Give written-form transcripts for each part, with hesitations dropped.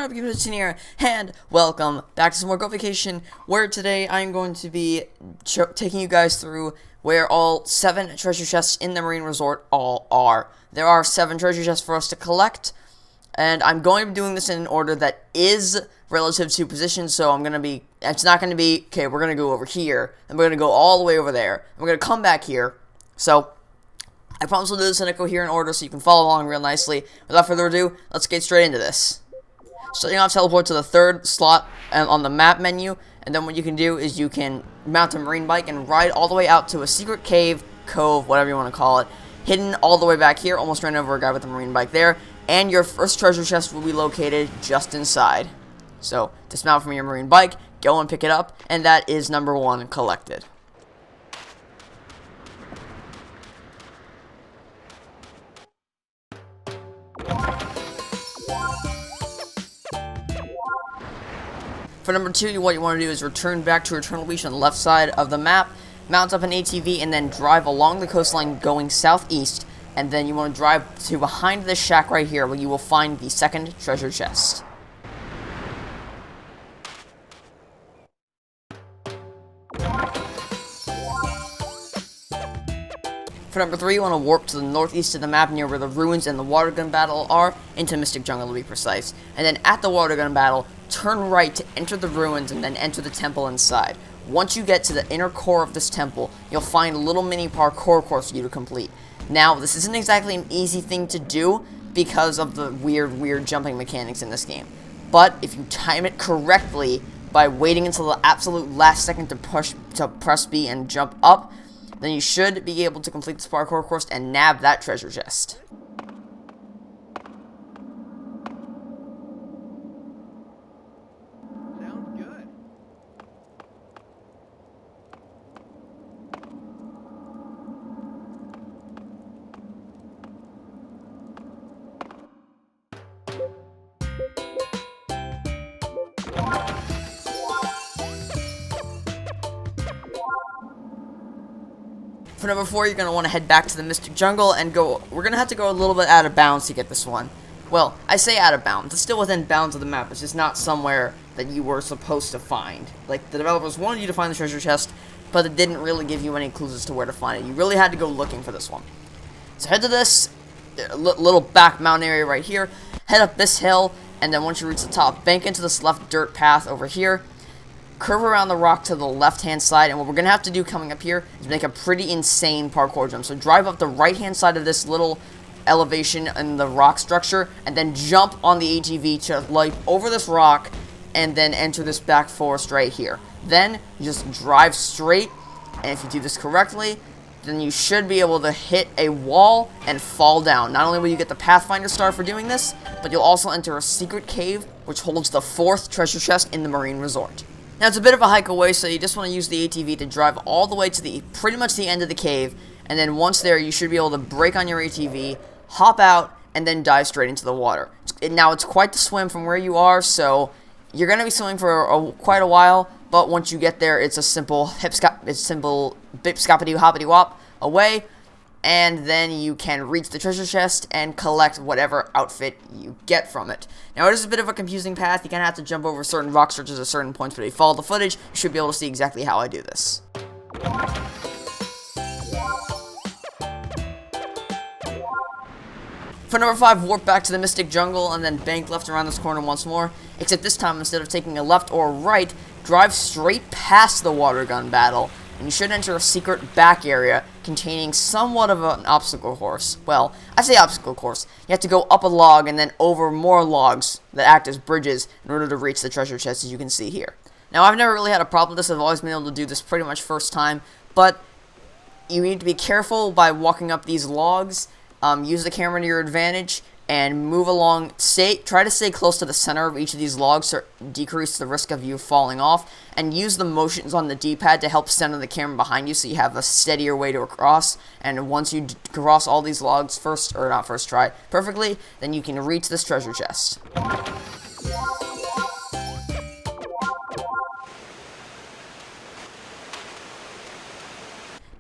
Bakēshon here, and welcome back to some more Gō Bakēshon, where today I'm going to be taking you guys through where all 7 treasure chests in the Marine Resort all are. There are 7 treasure chests for us to collect, and I'm going to be doing this in an order that is relative to position, so it's not going to be, okay, we're going to go over here, and we're going to go all the way over there, and we're going to come back here, so I promise we'll do this in a coherent order so you can follow along real nicely. Without further ado, let's get straight into this. Starting off, teleport to the 3rd slot on the map menu, and then what you can do is you can mount a marine bike and ride all the way out to a secret cave, cove, whatever you want to call it, hidden all the way back here. Almost ran over a guy with a marine bike there, and your first treasure chest will be located just inside. So, dismount from your marine bike, go and pick it up, and that is number 1 collected. For number 2, what you want to do is return back to Eternal Beach on the left side of the map, mount up an ATV, and then drive along the coastline going southeast, and then you want to drive to behind this shack right here where you will find the 2nd treasure chest. For number 3, you want to warp to the northeast of the map near where the ruins and the water gun battle are, into Mystic Jungle to be precise. And then at the water gun battle, turn right to enter the ruins and then enter the temple inside. Once you get to the inner core of this temple, you'll find a little mini parkour course for you to complete. Now, this isn't exactly an easy thing to do because of the weird jumping mechanics in this game. But if you time it correctly by waiting until the absolute last second to press B and jump up, then you should be able to complete this parkour course and nab that treasure chest. Sounds good. For number 4, you're going to want to head back to the Mystic Jungle and we're going to have to go a little bit out of bounds to get this one. Well, I say out of bounds. It's still within bounds of the map. It's just not somewhere that you were supposed to find. Like, the developers wanted you to find the treasure chest, but it didn't really give you any clues as to where to find it. You really had to go looking for this one. So head to this little back mountain area right here. Head up this hill, and then once you reach the top, bank into this left dirt path over here. Curve around the rock to the left-hand side, and what we're going to have to do coming up here is make a pretty insane parkour jump. So drive up the right-hand side of this little elevation in the rock structure, and then jump on the ATV to leap over this rock, and then enter this back forest right here. Then, you just drive straight, and if you do this correctly, then you should be able to hit a wall and fall down. Not only will you get the Pathfinder star for doing this, but you'll also enter a secret cave, which holds the 4th treasure chest in the Marine Resort. Now, it's a bit of a hike away, so you just want to use the ATV to drive all the way to pretty much the end of the cave, and then once there, you should be able to brake on your ATV, hop out, and then dive straight into the water. Now, it's quite the swim from where you are, so you're going to be swimming for quite a while, but once you get there, it's a simple bip-scoppity-hoppity-wop away, and then you can reach the treasure chest and collect whatever outfit you get from it. Now, it is a bit of a confusing path. You kind of have to jump over certain rock structures at certain points, but if you follow the footage, you should be able to see exactly how I do this. For number 5, warp back to the Mystic Jungle and then bank left around this corner once more, except this time, instead of taking a left or right, drive straight past the water gun battle, and you should enter a secret back area containing somewhat of an obstacle course. Well, I say obstacle course. You have to go up a log and then over more logs that act as bridges in order to reach the treasure chest, as you can see here. Now, I've never really had a problem with this. I've always been able to do this pretty much first time, but you need to be careful by walking up these logs. Use the camera to your advantage and move along. Try to stay close to the center of each of these logs to decrease the risk of you falling off, and use the motions on the D-pad to help center the camera behind you so you have a steadier way to cross. And once you cross all these logs perfectly, then you can reach this treasure chest.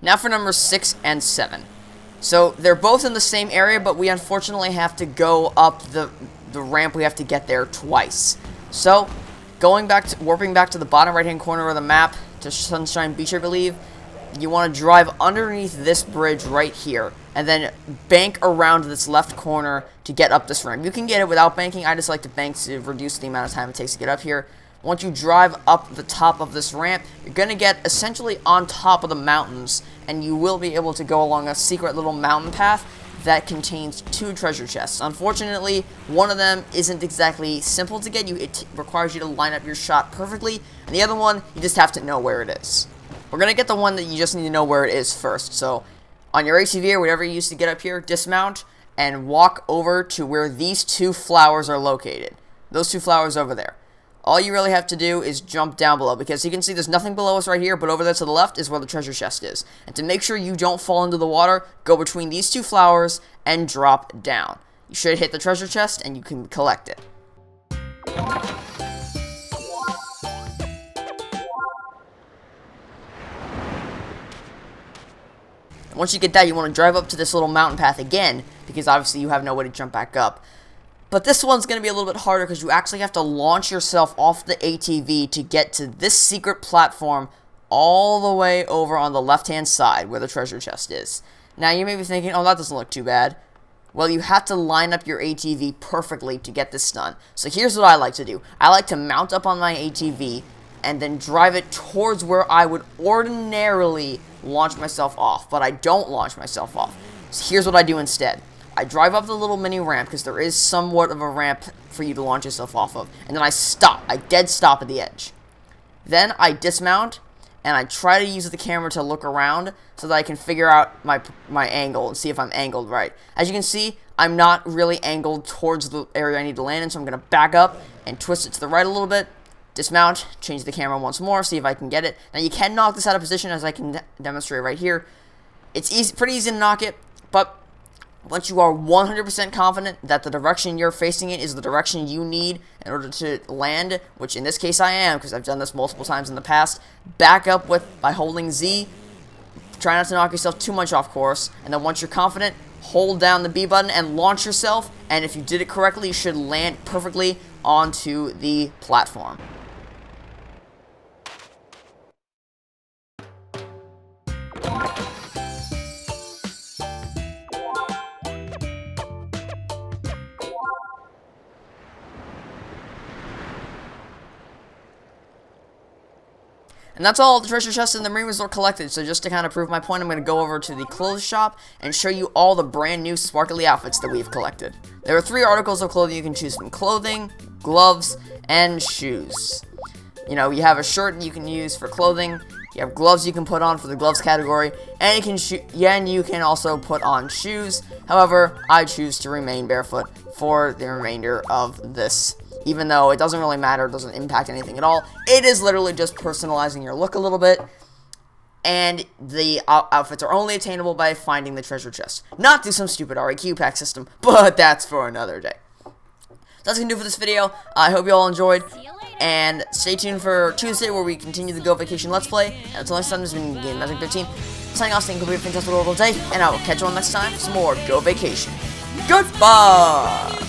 Now for numbers 6 and 7. So they're both in the same area, but we unfortunately have to go up the the ramp we have to get there twice. So, warping back to the bottom right-hand corner of the map, to Sunshine Beach, I believe, you want to drive underneath this bridge right here, and then bank around this left corner to get up this ramp. You can get it without banking. I just like to bank to reduce the amount of time it takes to get up here. Once you drive up the top of this ramp, you're going to get essentially on top of the mountains, and you will be able to go along a secret little mountain path that contains 2 treasure chests. Unfortunately, one of them isn't exactly simple to get. It requires you to line up your shot perfectly, and the other one, you just have to know where it is. We're going to get the one that you just need to know where it is first. So, on your ATV or whatever you use to get up here, dismount and walk over to where these 2 flowers are located. Those 2 flowers over there. All you really have to do is jump down below, because you can see there's nothing below us right here, but over there to the left is where the treasure chest is. And to make sure you don't fall into the water, go between these 2 flowers and drop down. You should hit the treasure chest and you can collect it. And once you get that, you want to drive up to this little mountain path again, because obviously you have no way to jump back up. But this one's going to be a little bit harder because you actually have to launch yourself off the ATV to get to this secret platform all the way over on the left-hand side where the treasure chest is. Now, you may be thinking, oh, that doesn't look too bad. Well, you have to line up your ATV perfectly to get this done. So here's what I like to do. I like to mount up on my ATV and then drive it towards where I would ordinarily launch myself off, but I don't launch myself off. So here's what I do instead. I drive up the little mini ramp, because there is somewhat of a ramp for you to launch yourself off of, and then I stop. I dead stop at the edge. Then I dismount, and I try to use the camera to look around so that I can figure out my angle and see if I'm angled right. As you can see, I'm not really angled towards the area I need to land in, so I'm going to back up and twist it to the right a little bit, dismount, change the camera once more, see if I can get it. Now, you can knock this out of position, as I can demonstrate right here. It's pretty easy to knock it, but once you are 100% confident that the direction you're facing it is the direction you need in order to land, which in this case I am, because I've done this multiple times in the past, back up by holding Z. Try not to knock yourself too much off course, and then once you're confident, hold down the B button and launch yourself, and if you did it correctly, you should land perfectly onto the platform. And that's all the treasure chests in the Marine Resort collected. So just to kind of prove my point, I'm going to go over to the clothes shop and show you all the brand new sparkly outfits that we've collected. There are 3 articles of clothing you can choose from: clothing, gloves, and shoes. You know, you have a shirt you can use for clothing, you have gloves you can put on for the gloves category, and you can also put on shoes. However, I choose to remain barefoot for the remainder of this. Even though it doesn't really matter, it doesn't impact anything at all. It is literally just personalizing your look a little bit. And the outfits are only attainable by finding the treasure chest. Not through some stupid RAQ pack system, but that's for another day. That's going to do for this video. I hope you all enjoyed. And stay tuned for Tuesday, where we continue the Gō Bakēshon Let's Play. And until next time, this has been Game Magic 13. Signing off, saying hope you have a fantastic, horrible day. And I will catch you all next time for some more Gō Bakēshon. Goodbye!